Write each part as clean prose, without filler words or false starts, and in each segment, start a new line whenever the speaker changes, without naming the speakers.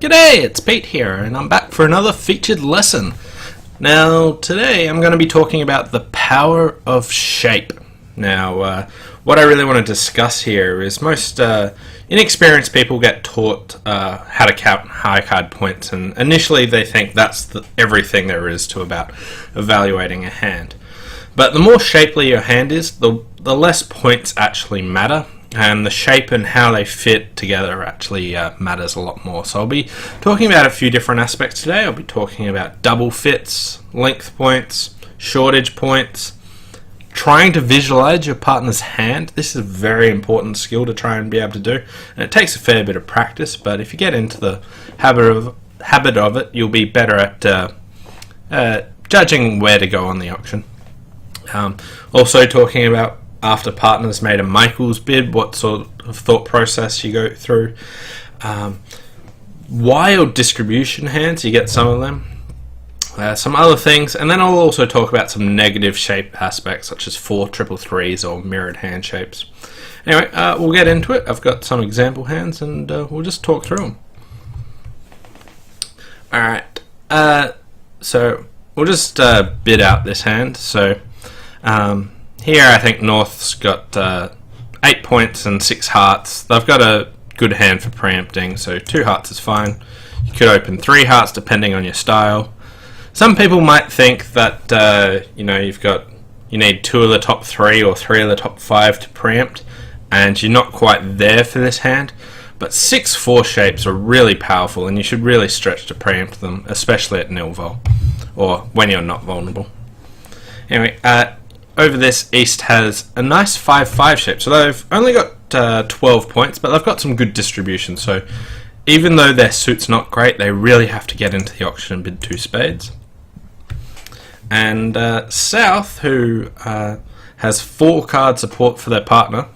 G'day, it's Pete here, and I'm back for another featured lesson. Now, today I'm going to be talking about the power of shape. Now, what I really want to discuss here is most inexperienced people get taught how to count high card points, and initially they think that's everything there is to about evaluating a hand. But the more shapely your hand is, the less points actually matter. And the shape and how they fit together actually matters a lot more. So I'll be talking about a few different aspects today. I'll be talking about double fits, length points, shortage points, trying to visualize your partner's hand. This is a very important skill to try and be able to do. And it takes a fair bit of practice, but if you get into the habit of it, you'll be better at judging where to go on the auction. Also talking about after partners made a Michaels bid, what sort of thought process you go through. Wild distribution hands, you get some of them. Some other things, and then I'll also talk about some negative shape aspects such as 4 triple threes or mirrored hand shapes. Anyway, we'll get into it. I've got some example hands and we'll just talk through them. Alright, so we'll just bid out this hand. So here I think North's got 8 points and 6 hearts. They've got a good hand for preempting, so 2 hearts is fine. You could open 3 hearts depending on your style. Some people might think that you need 2 of the top 3 or 3 of the top 5 to preempt, and you're not quite there for this hand. But 6-4 shapes are really powerful, and you should really stretch to preempt them, especially at nil vol, or when you're not vulnerable. Anyway, over this, East has a nice 5-5 shape, so they've only got 12 points, but they've got some good distribution, so even though their suit's not great, they really have to get into the auction and bid 2 spades. And South, who has 4 card support for their partner,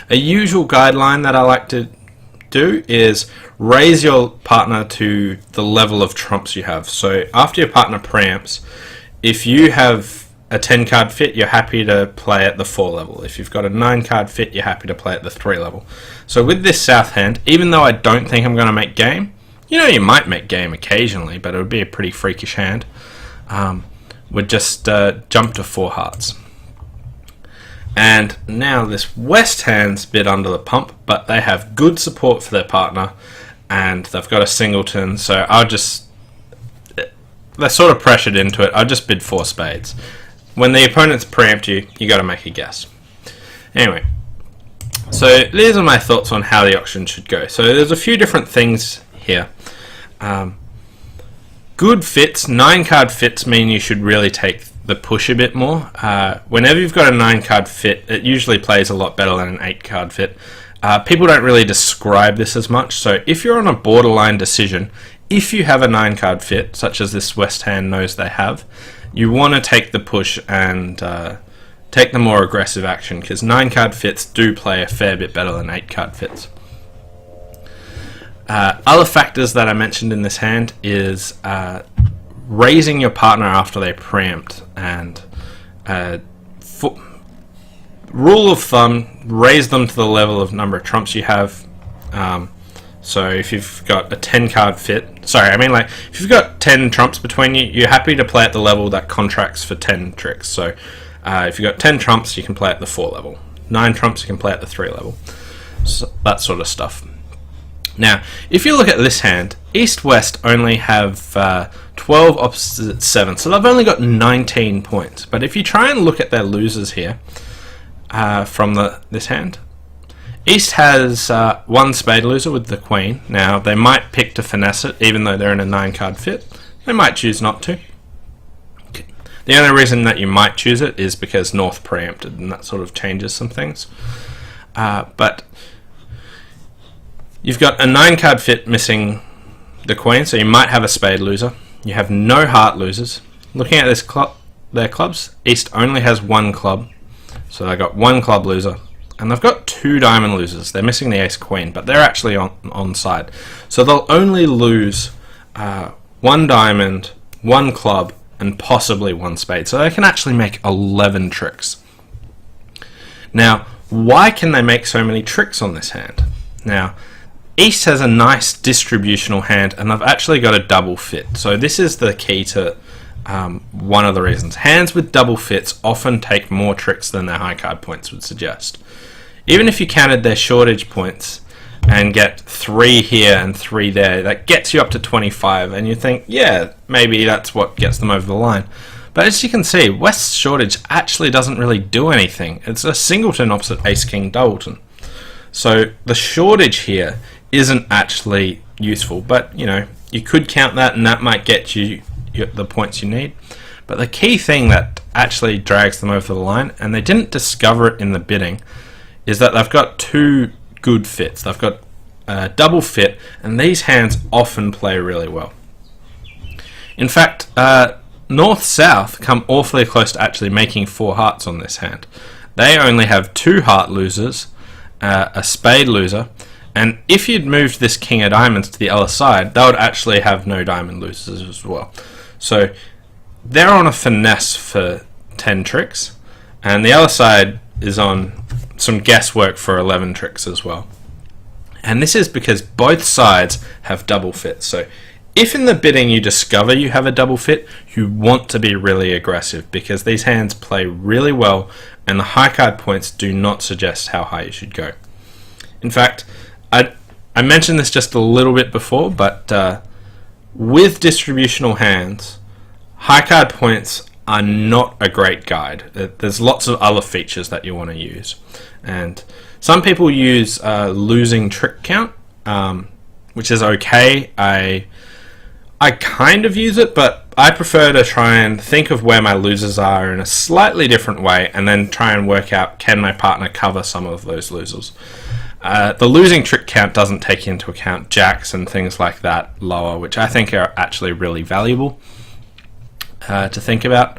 a usual guideline that I like to do is raise your partner to the level of trumps you have. So after your partner preempts, if you have a 10 card fit, you're happy to play at the 4 level. If you've got a 9 card fit, you're happy to play at the 3 level. So with this South hand, even though I don't think I'm going to make game, you might make game occasionally, but it would be a pretty freakish hand, would just jump to 4 hearts. And now this West hand's a bit under the pump, but they have good support for their partner, and they've got a singleton, so they're sort of pressured into it. I'll just bid 4 spades. When the opponents preempt you, you got to make a guess. Anyway, so these are my thoughts on how the auction should go. So there's a few different things here. Good fits, 9 card fits mean you should really take the push a bit more. Whenever you've got a 9 card fit, it usually plays a lot better than an 8 card fit. People don't really describe this as much, so if you're on a borderline decision, if you have a 9 card fit, such as this West hand knows they have, you want to take the push and take the more aggressive action, because 9 card fits do play a fair bit better than 8 card fits. Other factors that I mentioned in this hand is raising your partner after they preempt, and rule of thumb, raise them to the level of number of trumps you have. So if you've got a 10 card fit, if you've got 10 trumps between you, you're happy to play at the level that contracts for 10 tricks. So if you've got 10 trumps, you can play at the 4 level. 9 trumps, you can play at the 3 level. So that sort of stuff. Now, if you look at this hand, East-West only have 12 opposites 7, so they've only got 19 points. But if you try and look at their losers here from this hand, East has 1 spade loser with the Queen. Now, they might pick to finesse it, even though they're in a 9 card fit. They might choose not to. Okay. The only reason that you might choose it is because North preempted, and that sort of changes some things. But you've got a 9 card fit missing the Queen, so you might have a spade loser. You have no heart losers. Looking at their clubs, East only has 1 club, so they got 1 club loser. And they've got 2 diamond losers. They're missing the ace queen, but they're actually on side. So they'll only lose 1 diamond, 1 club, and possibly 1 spade. So they can actually make 11 tricks. Now, why can they make so many tricks on this hand? Now, East has a nice distributional hand, and I've actually got a double fit. So this is the key to one of the reasons. Hands with double fits often take more tricks than their high card points would suggest. Even if you counted their shortage points and get 3 here and 3 there, that gets you up to 25, and you think, yeah, maybe that's what gets them over the line. But as you can see, West's shortage actually doesn't really do anything. It's a singleton opposite Ace King Doubleton. So the shortage here isn't actually useful, but you could count that, and that might get you the points you need. But the key thing that actually drags them over the line, and they didn't discover it in the bidding, is that they've got 2 good fits. They've got a double fit, and these hands often play really well. In fact, North-South come awfully close to actually making 4 hearts on this hand. They only have 2 heart losers, a spade loser, and if you'd moved this King of Diamonds to the other side, they would actually have no diamond losers as well. So they're on a finesse for 10 tricks, and the other side is on some guesswork for 11 tricks as well. And this is because both sides have double fits. So if in the bidding you discover you have a double fit, you want to be really aggressive, because these hands play really well, and the high card points do not suggest how high you should go. In fact, I mentioned this just a little bit before, but with distributional hands, high card points are not a great guide. There's lots of other features that you want to use, and some people use losing trick count, which is okay. I kind of use it, but I prefer to try and think of where my losers are in a slightly different way, and then try and work out, can my partner cover some of those losers. The losing trick count doesn't take into account jacks and things like that lower, which I think are actually really valuable to think about.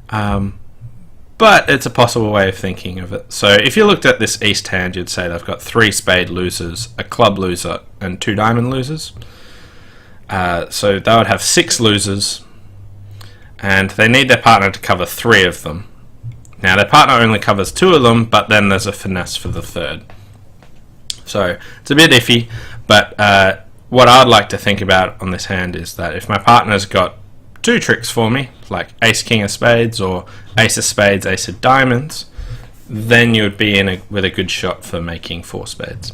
But it's a possible way of thinking of it. So if you looked at this East hand, you'd say they've got 3 spade losers, a club loser, and 2 diamond losers. So they would have 6 losers, and they need their partner to cover 3 of them. Now their partner only covers 2 of them, but then there's a finesse for the 3rd. So it's a bit iffy, but what I'd like to think about on this hand is that if my partner's got 2 tricks for me, like Ace King of Spades or Ace of Spades, Ace of Diamonds, then you would be with a good shot for making 4 spades.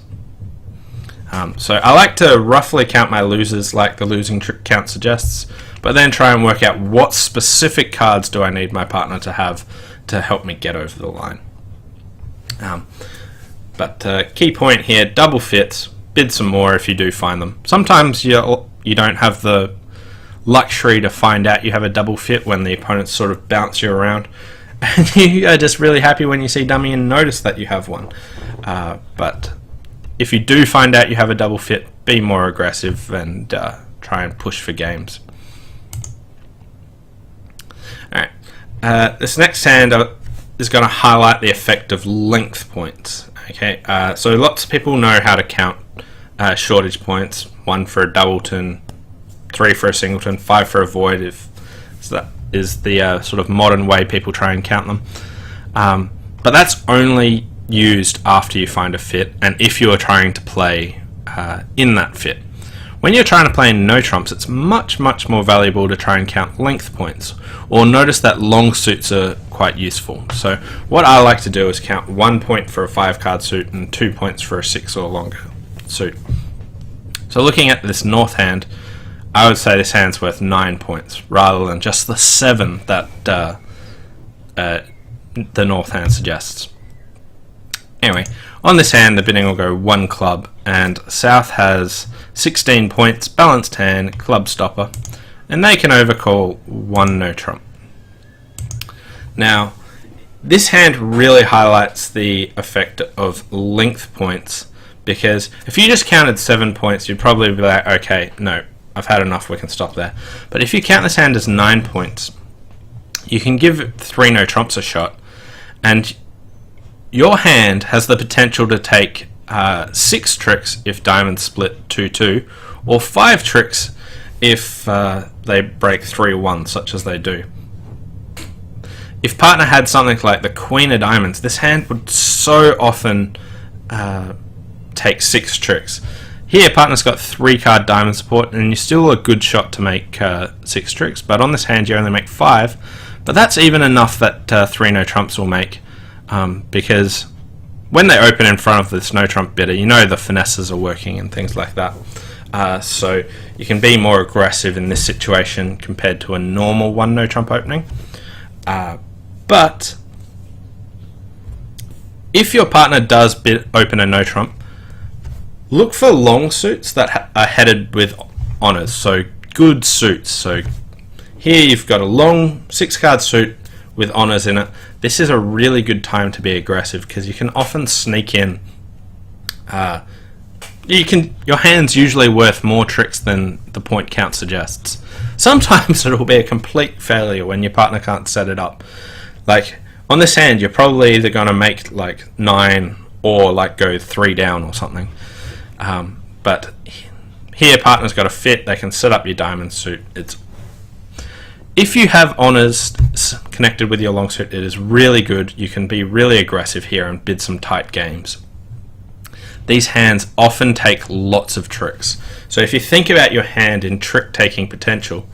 So I like to roughly count my losers like the losing trick count suggests, but then try and work out what specific cards do I need my partner to have to help me get over the line. But key point here, double fits, bid some more if you do find them. Sometimes you don't have the luxury to find out you have a double fit when the opponents sort of bounce you around, and you are just really happy when you see dummy and notice that you have one. But if you do find out you have a double fit, be more aggressive and try and push for games. Alright, this next hand is going to highlight the effect of length points. Okay, so lots of people know how to count shortage points. 1 for a doubleton, 3 for a singleton, 5 for a void. So that is the sort of modern way people try and count them. But that's only used after you find a fit, and if you are trying to play in that fit. When you're trying to play in no trumps, it's much more valuable to try and count length points, or notice that long suits are quite useful. So what I like to do is count 1 point for a 5 card suit and 2 points for a 6 or longer suit. So looking at this north hand, I would say this hand's worth 9 points rather than just the 7 that the north hand suggests. Anyway, on this hand the bidding will go 1 club, and South has 16 points, balanced hand, club stopper, and they can overcall 1 no trump. Now, this hand really highlights the effect of length points, because if you just counted 7 points, you'd probably be like, okay, no, I've had enough, we can stop there. But if you count this hand as 9 points, you can give 3 no trumps a shot, and your hand has the potential to take 6 tricks if diamonds split 2-2, or 5 tricks if they break 3-1, such as they do. If partner had something like the Queen of Diamonds, this hand would so often take 6 tricks. Here, partner's got 3 card diamond support, and you're still a good shot to make 6 tricks, but on this hand you only make 5, but that's even enough that 3 no trumps will make, because when they open in front of this no trump bidder, you know the finesses are working and things like that. So you can be more aggressive in this situation compared to a normal 1 no trump opening. But if your partner does open a no trump, look for long suits that are headed with honors, so good suits. So here you've got a long 6 card suit with honors in it. This is a really good time to be aggressive because you can often sneak in. Your hand's usually worth more tricks than the point count suggests. Sometimes it'll be a complete failure when your partner can't set it up. Like on this hand, you're probably either going to make like 9 or like go 3 down or something. But here, partner's got a fit. They can set up your diamond suit. If you have honors connected with your long suit, it is really good. You can be really aggressive here and bid some tight games. These hands often take lots of tricks. So if you think about your hand in trick-taking potential,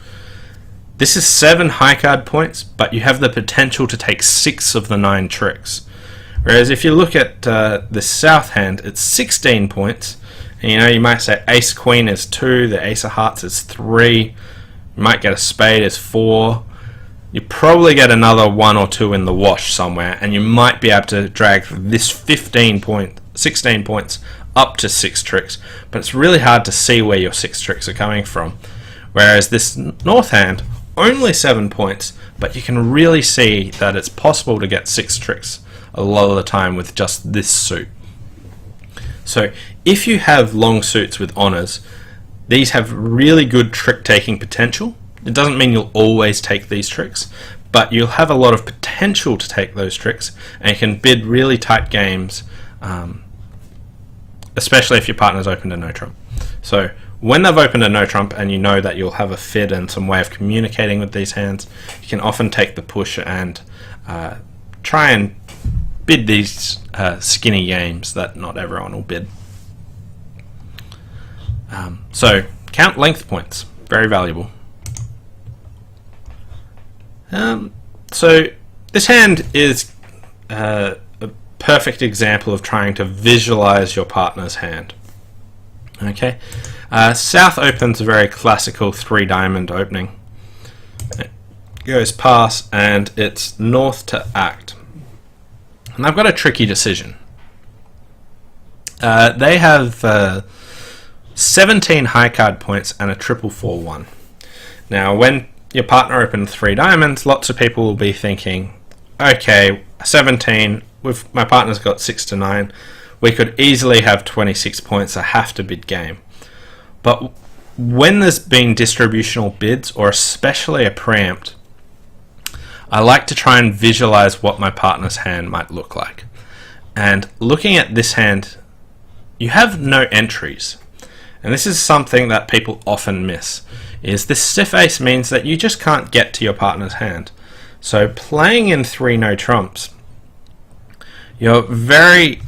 this is 7 high card points, but you have the potential to take 6 of the 9 tricks. Whereas if you look at the south hand, it's 16 points. And you might say ace queen is 2, the ace of hearts is 3, you might get a spade is 4. You probably get another 1 or 2 in the wash somewhere, and you might be able to drag this 16 points up to 6 tricks, but it's really hard to see where your 6 tricks are coming from. Whereas this north hand, only 7 points, but you can really see that it's possible to get 6 tricks a lot of the time with just this suit. So if you have long suits with honors, these have really good trick-taking potential. It doesn't mean you'll always take these tricks, but you'll have a lot of potential to take those tricks, and you can bid really tight games, especially if your partner's opened a no trump. So when they've opened a no trump and you know that you'll have a fid and some way of communicating with these hands, you can often take the push and try and bid these skinny games that not everyone will bid. So count length points, very valuable. So this hand is a perfect example of trying to visualize your partner's hand. Okay, south opens a very classical 3 diamond opening. It goes pass and it's north to act. And I've got a tricky decision. They have 17 high card points and a 4-4-1. Now, when your partner opened 3 diamonds, lots of people will be thinking, okay, 17, my partner's got 6 to 9, we could easily have 26 points, I have to bid game. But when there's been distributional bids, or especially a preempt, I like to try and visualize what my partner's hand might look like. And looking at this hand, you have no entries. And this is something that people often miss, is this stiff ace means that you just can't get to your partner's hand. So playing in 3 no trumps, you're very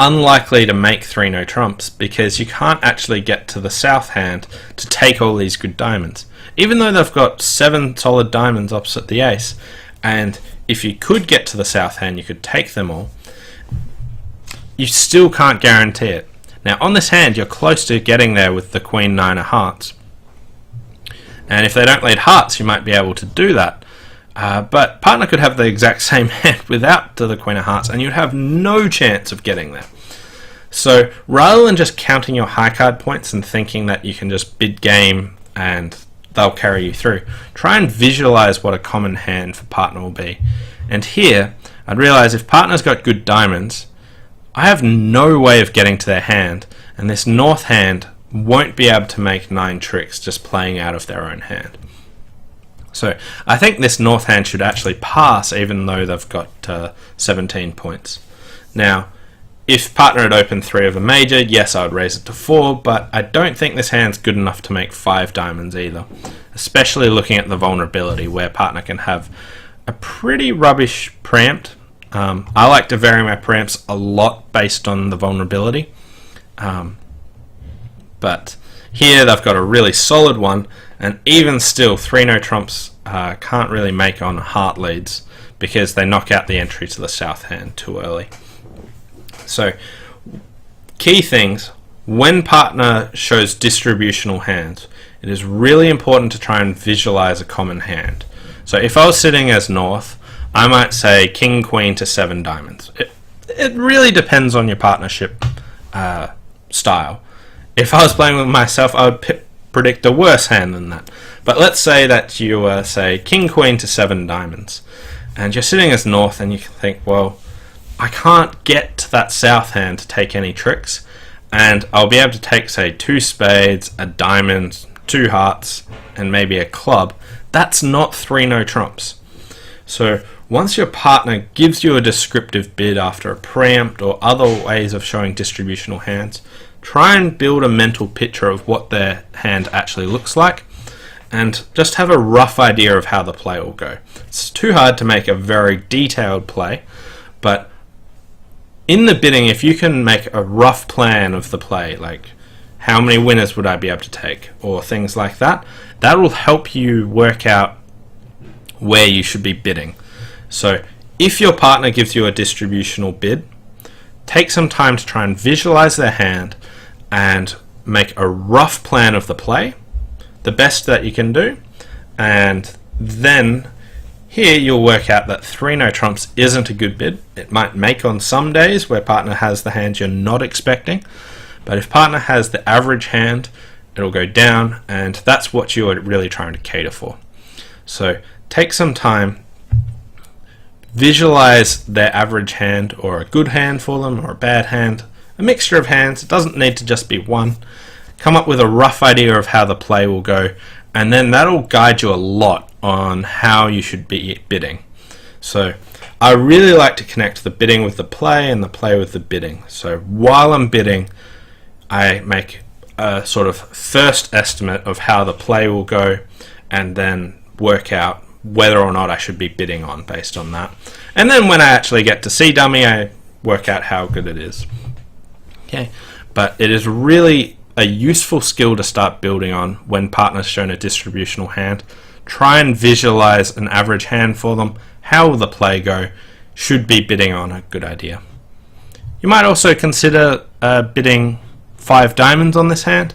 unlikely to make 3 no trumps because you can't actually get to the south hand to take all these good diamonds. Even though they've got 7 solid diamonds opposite the ace, and if you could get to the south hand you could take them all, you still can't guarantee it. Now on this hand you're close to getting there with the queen 9 of hearts, and if they don't lead hearts you might be able to do that, but partner could have the exact same hand without the queen of hearts and you'd have no chance of getting there. So rather than just counting your high card points and thinking that you can just bid game and they'll carry you through, try and visualize what a common hand for partner will be. And here I'd realize if partner's got good diamonds, I have no way of getting to their hand, and this north hand won't be able to make 9 tricks just playing out of their own hand. So I think this north hand should actually pass even though they've got 17 points. Now if partner had opened 3 of a major, yes, I would raise it to 4, but I don't think this hand's good enough to make 5 diamonds either, especially looking at the vulnerability where partner can have a pretty rubbish preempt. I like to vary my preempts a lot based on the vulnerability. But here they've got a really solid one, and even still, 3 no trumps can't really make on heart leads because they knock out the entry to the south hand too early. So, key things, when partner shows distributional hands, it is really important to try and visualize a common hand. So if I was sitting as north, I might say king, queen to 7 diamonds. It really depends on your partnership style. If I was playing with myself, I would predict a worse hand than that. But let's say that you say king, queen to 7 diamonds, and you're sitting as north, and you think, well, I can't get to that south hand to take any tricks, and I'll be able to take, say, 2 spades, a diamond, 2 hearts, and maybe a club. That's not 3 no trumps. So once your partner gives you a descriptive bid after a preempt or other ways of showing distributional hands, try and build a mental picture of what their hand actually looks like, and just have a rough idea of how the play will go. It's too hard to make a very detailed play, but in the bidding, if you can make a rough plan of the play, like how many winners would I be able to take, or things like that, that will help you work out where you should be bidding. So if your partner gives you a distributional bid, take some time to try and visualize their hand and make a rough plan of the play, the best that you can do, and then here you'll work out that 3 no trumps isn't a good bid. It might make on some days where partner has the hand you're not expecting, but if partner has the average hand, it'll go down, and that's what you're really trying to cater for. So take some time, visualize their average hand, or a good hand for them, or a bad hand, a mixture of hands. It doesn't need to just be one. Come up with a rough idea of how the play will go, and then that'll guide you a lot on how you should be bidding. So I really like to connect the bidding with the play and the play with the bidding. So while I'm bidding, I make a sort of first estimate of how the play will go, and then work out whether or not I should be bidding on based on that. And then when I actually get to see dummy, I work out how good it is. Okay, but it is really a useful skill to start building on when partner's shown a distributional hand. Try and visualize an average hand for them. How will the play go? Should be bidding on a good idea. You might also consider bidding 5 diamonds on this hand.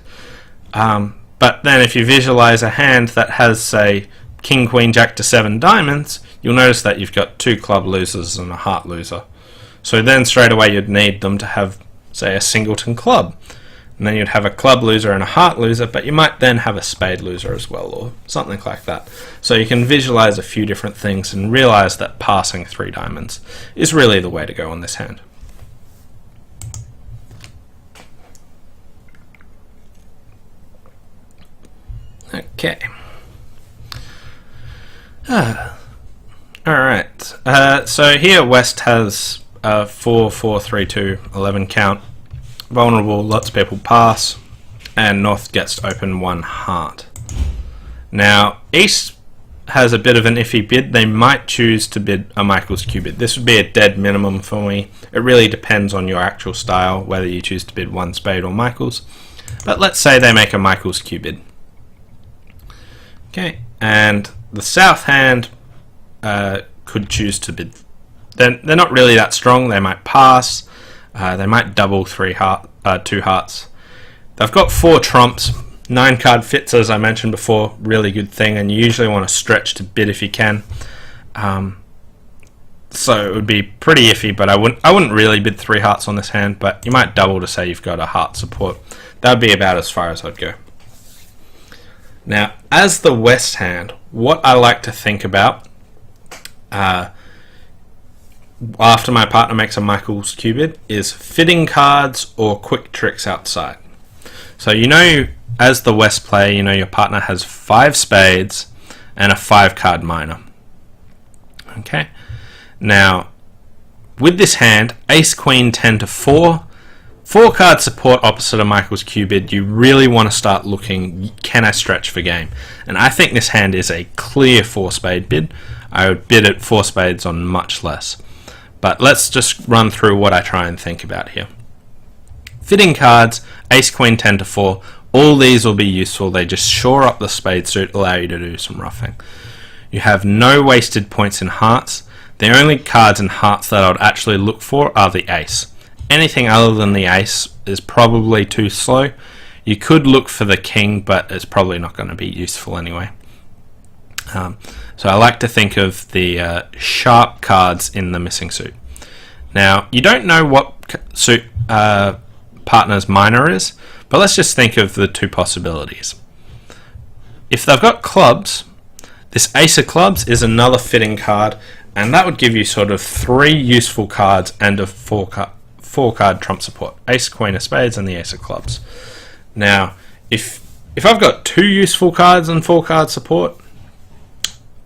But then if you visualize a hand that has, say, king, queen, jack to 7 diamonds, you'll notice that you've got 2 club losers and a heart loser. So then straight away you'd need them to have, say, a singleton club. And then you'd have a club loser and a heart loser, but you might then have a spade loser as well, or something like that. So you can visualize a few different things and realize that passing 3 diamonds is really the way to go on this hand. Okay. Alright. So here West has 4-4-3-2 11 count. Vulnerable, lots of people pass, and North gets to open 1 heart. Now, East has a bit of an iffy bid. They might choose to bid a Michael's Q bid. This would be a dead minimum for me. It really depends on your actual style, whether you choose to bid 1 spade or Michael's. But let's say they make a Michael's Q bid. Okay, and the South hand could choose to bid. They're not really that strong. They might pass. They might double 2 hearts. They've got 4 trumps. 9 card fits, as I mentioned before, really good thing, and you usually want to stretch to bid if you can. So it would be pretty iffy, but I wouldn't really bid 3 hearts on this hand, but you might double to say you've got a heart support. That would be about as far as I'd go. Now, as the West hand, what I like to think about after my partner makes a Michael's Q bid is fitting cards or quick tricks outside. So you know, as the West player, you know your partner has 5 spades and a 5 card minor. Okay. Now, with this hand, Ace Queen 10 to 4, 4 card support opposite of Michael's Q bid, you really want to start looking, can I stretch for game? And I think this hand is a clear 4 spade bid. I would bid at 4 spades on much less. But let's just run through what I try and think about here. Fitting cards, Ace Queen 10 to 4. All these will be useful. They just shore up the spade suit, allow you to do some roughing. You have no wasted points in hearts. The only cards in hearts that I would actually look for are the ace. Anything other than the ace is probably too slow. You could look for the king, but it's probably not going to be useful anyway. So I like to think of the sharp cards in the missing suit. Now, you don't know what suit partner's minor is, but let's just think of the two possibilities. If they've got clubs, this ace of clubs is another fitting card, and that would give you sort of 3 useful cards and a 4 card trump support. Ace, queen of spades, and the ace of clubs. Now, if I've got 2 useful cards and 4 card support,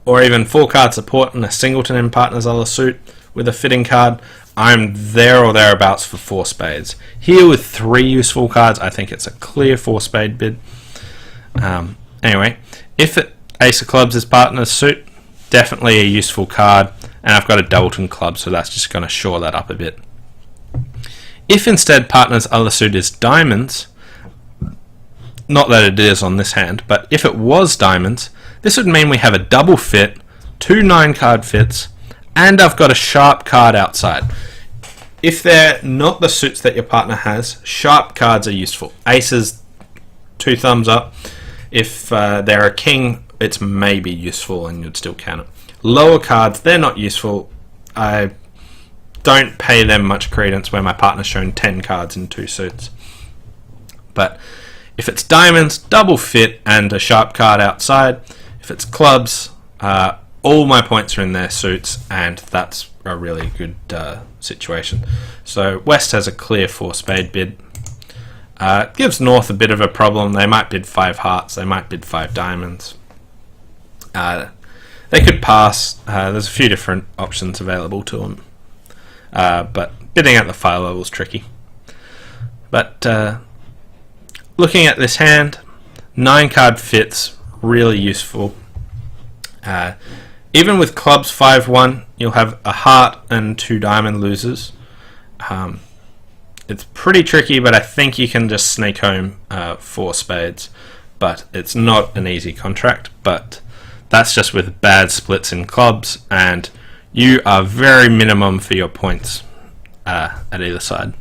or even 4 card support and a singleton in partner's other suit with a fitting card, I'm there or thereabouts for 4 spades. Here with 3 useful cards, I think it's a clear 4 spade bid. Anyway, if ace of clubs is partner's suit, definitely a useful card, and I've got a doubleton club, so that's just going to shore that up a bit. If instead partner's other suit is diamonds, not that it is on this hand, but if it was diamonds, this would mean we have a double fit, 2 9-card fits, and I've got a sharp card outside. If they're not the suits that your partner has, sharp cards are useful. Aces, 2 thumbs up. If they're a king, it's maybe useful and you'd still count it. Lower cards, they're not useful. I don't pay them much credence where my partner's shown 10 cards in 2 suits. But if it's diamonds, double fit and a sharp card outside. If it's clubs, all my points are in their suits, and that's a really good situation. So West has a clear 4 spade bid. Gives North a bit of a problem. They might bid 5 hearts, they might bid 5 diamonds. They could pass. There's a few different options available to them. But bidding at the 5 level is tricky. But looking at this hand, 9-card fits, really useful. Even with clubs 5-1, you'll have a heart and 2 diamond losers. It's pretty tricky, but I think you can just snake home 4 spades. But it's not an easy contract, but that's just with bad splits in clubs, and you are very minimum for your points at either side.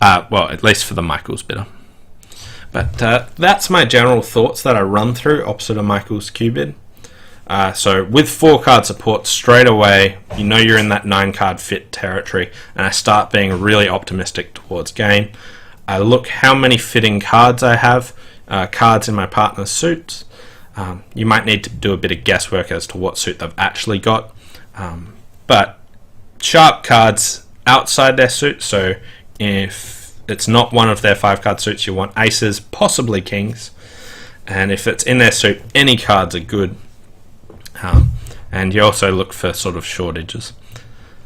Well, at least for the Michaels bidder. But that's my general thoughts that I run through opposite of Michaels Q bid. So with 4 card support straight away, you know you're in that 9-card fit territory, and I start being really optimistic towards game. I look how many fitting cards I have, cards in my partner's suits. You might need to do a bit of guesswork as to what suit they've actually got. But sharp cards outside their suit, so if it's not one of their 5-card suits, you want aces, possibly kings. And if it's in their suit, any cards are good. And you also look for sort of shortages.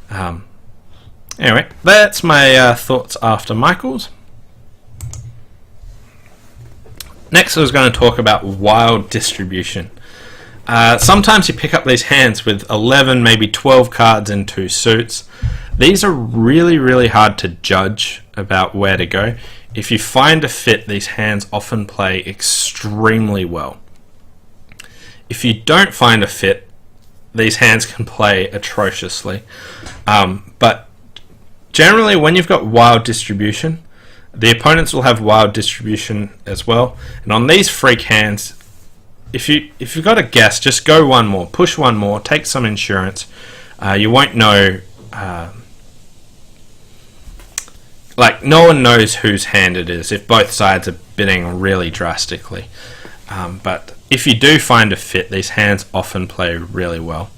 Anyway, that's my thoughts after Michaels. Next I was going to talk about wild distribution. Sometimes you pick up these hands with 11, maybe 12 cards in 2 suits. These are really, really hard to judge about where to go. If you find a fit, these hands often play extremely well. If you don't find a fit, these hands can play atrociously. But generally, when you've got wild distribution, the opponents will have wild distribution as well. And on these freak hands, if you've got a guess, just go one more, push one more, take some insurance. You won't know. Like, no one knows whose hand it is if both sides are bidding really drastically. But if you do find a fit, these hands often play really well.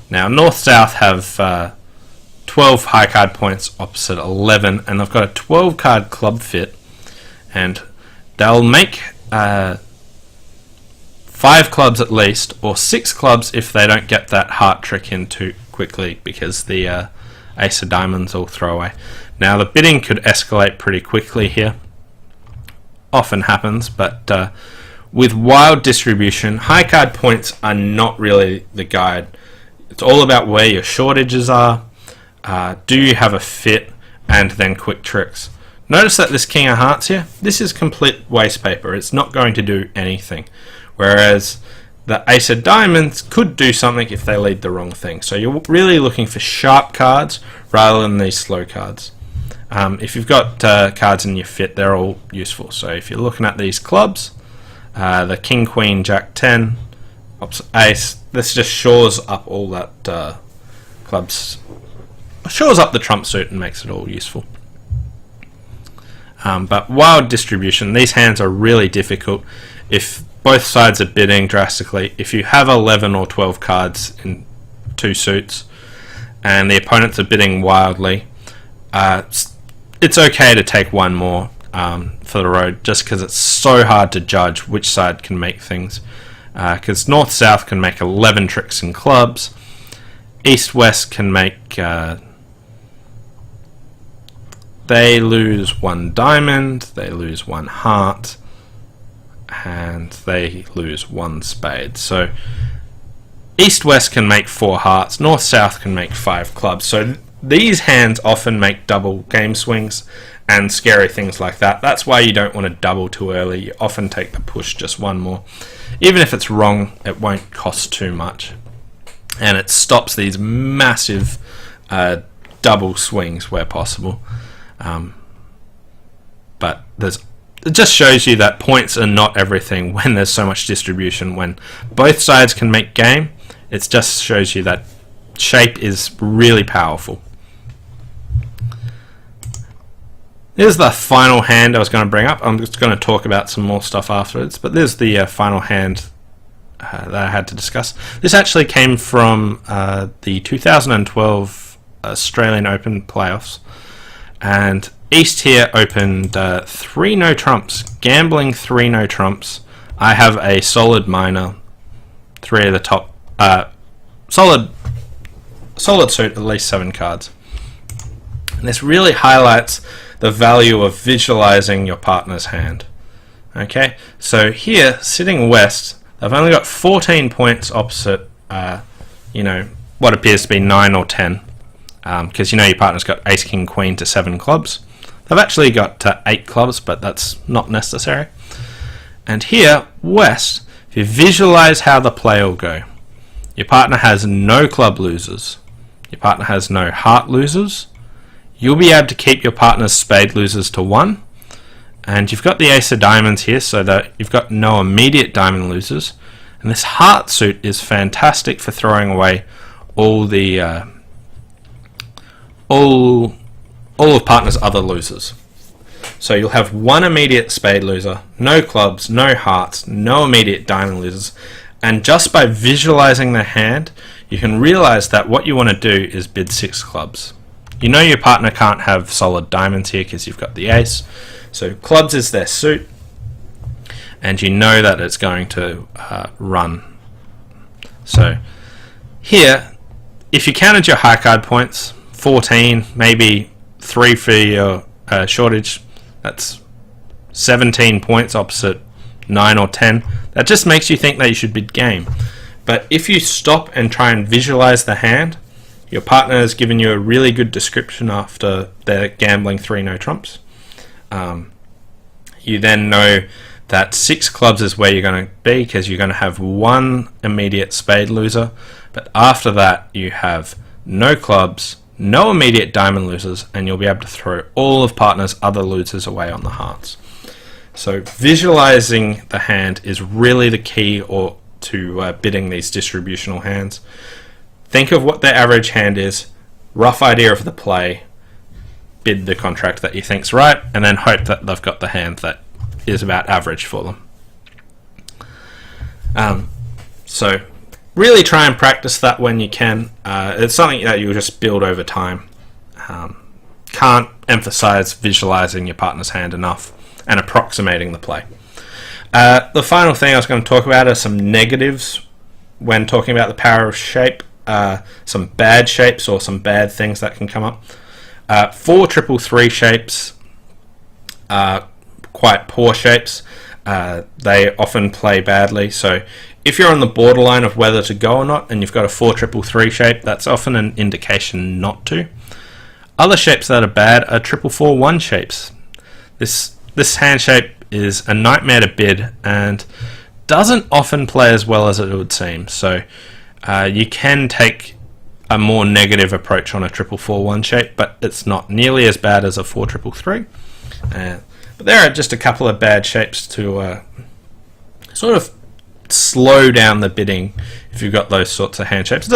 Now, North-South have 12 high card points opposite 11, and they've got a 12 card club fit, and they'll make 5 clubs at least, or 6 clubs if they don't get that heart trick in too quickly, because the ace of diamonds will throw away. Now, the bidding could escalate pretty quickly here. Often happens, but with wild distribution, high card points are not really the guide. It's all about where your shortages are. Do you have a fit, and then quick tricks. Notice that this King of Hearts here, this is complete waste paper. It's not going to do anything. Whereas the Ace of Diamonds could do something if they lead the wrong thing. So you're really looking for sharp cards rather than these slow cards. If you've got cards in your fit, they're all useful. So if you're looking at these clubs, the King, Queen, Jack 10, Ace, this just shores up all that clubs, shores up the trump suit and makes it all useful. But wild distribution, these hands are really difficult if both sides are bidding drastically. If you have 11 or 12 cards in two suits and the opponents are bidding wildly, it's okay to take one more for the road, just because it's so hard to judge which side can make things. Because North-South can make 11 tricks in clubs, East-West can make... they lose one diamond, they lose one heart, and they lose one spade. So East-West can make 4 hearts, North-South can make 5 clubs. So these hands often make double game swings and scary things like that. That's why you don't want to double too early. You often take the push just one more. Even if it's wrong, it won't cost too much. And it stops these massive double swings where possible. But it just shows you that points are not everything when there's so much distribution. When both sides can make game, it just shows you that shape is really powerful. Here's the final hand I was going to bring up. I'm just going to talk about some more stuff afterwards, but there's the final hand that I had to discuss. This actually came from the 2012 Australian Open playoffs, and East here opened 3 no trumps, gambling 3 no trumps. I have a solid minor, 3 of the top, solid suit, at least 7 cards. And this really highlights the value of visualizing your partner's hand. Okay, so here, sitting west, they've only got 14 points opposite, what appears to be 9 or 10. Because your partner's got Ace, King, Queen to 7 clubs. They've actually got 8 clubs, but that's not necessary. And here, west, if you visualize how the play will go, your partner has no club losers, your partner has no heart losers, you'll be able to keep your partner's spade losers to 1, and you've got the Ace of Diamonds here, so that you've got no immediate diamond losers, and this heart suit is fantastic for throwing away all the all of partner's other losers. So you'll have 1 immediate spade loser, no clubs, no hearts, no immediate diamond losers, and just by visualizing the hand, you can realize that what you want to do is bid 6 clubs. You know your partner can't have solid diamonds here because you've got the ace, so clubs is their suit, and you know that it's going to run. So here, if you counted your high card points, 14, maybe 3 for your shortage, that's 17 points opposite 9 or 10. That just makes you think that you should bid game. But if you stop and try and visualize the hand, your partner has given you a really good description after they're gambling 3 no trumps. You then know that 6 clubs is where you're going to be, because you're going to have 1 immediate spade loser, but after that you have no clubs, no immediate diamond losers, and you'll be able to throw all of partner's other losers away on the hearts. So visualizing the hand is really the key to bidding these distributional hands. Think of what their average hand is, rough idea of the play, bid the contract that you think's right, and then hope that they've got the hand that is about average for them. So really try and practice that when you can. It's something that you'll just build over time. Can't emphasize visualizing your partner's hand enough and approximating the play. The final thing I was going to talk about are some negatives when talking about the power of shape. Some bad shapes or some bad things that can come up. 4 triple 3 shapes are quite poor shapes. They often play badly, so if you're on the borderline of whether to go or not and you've got a 4 triple 3 shape, that's often an indication not to. Other shapes that are bad are triple 4 1 shapes. This hand shape is a nightmare to bid and doesn't often play as well as it would seem. So you can take a more negative approach on a 4-4-1 shape, but it's not nearly as bad as a 4-3-3. But there are just a couple of bad shapes to sort of slow down the bidding if you've got those sorts of hand shapes.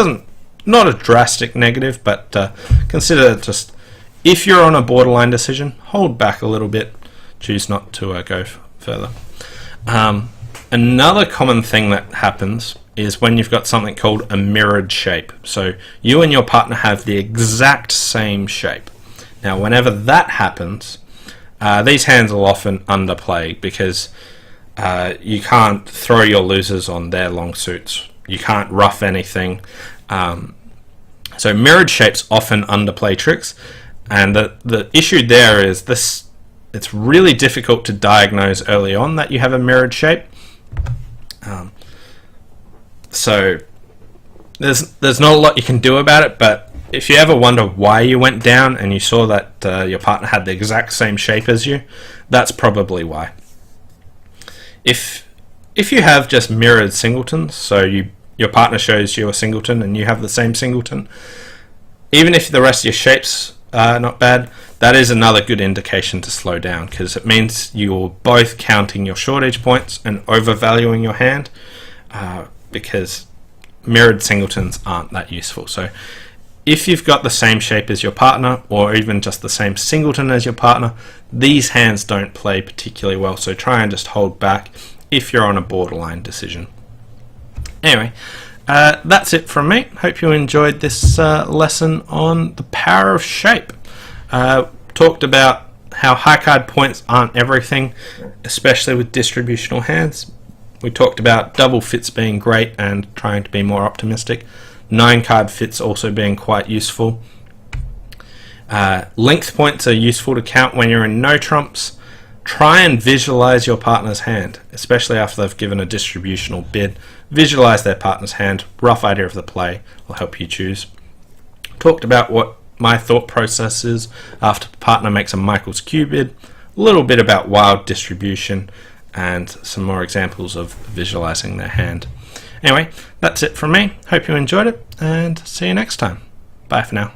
Not a drastic negative, but consider it just, if you're on a borderline decision, hold back a little bit, choose not to go further. Another common thing that happens is when you've got something called a mirrored shape. So you and your partner have the exact same shape. Now whenever that happens, these hands will often underplay because you can't throw your losers on their long suits. You can't rough anything. So mirrored shapes often underplay tricks, and the issue there is it's really difficult to diagnose early on that you have a mirrored shape. So there's not a lot you can do about it, but if you ever wonder why you went down and you saw that your partner had the exact same shape as you, that's probably why. If you have just mirrored singletons, so your partner shows you a singleton and you have the same singleton, even if the rest of your shapes are not bad, that is another good indication to slow down, because it means you're both counting your shortage points and overvaluing your hand, because mirrored singletons aren't that useful. So if you've got the same shape as your partner, or even just the same singleton as your partner, these hands don't play particularly well, so try and just hold back if you're on a borderline decision. Anyway, that's it from me. Hope you enjoyed this lesson on the power of shape. Talked about how high card points aren't everything, especially with distributional hands. We talked about double fits being great and trying to be more optimistic. 9 card fits also being quite useful. Length points are useful to count when you're in no trumps. Try and visualize your partner's hand, especially after they've given a distributional bid. Visualize their partner's hand. Rough idea of the play will help you choose. Talked about what my thought process is after partner makes a Michael's Q bid. A little bit about wild distribution and some more examples of visualizing their hand. Anyway, that's it from me. Hope you enjoyed it, and see you next time. Bye for now.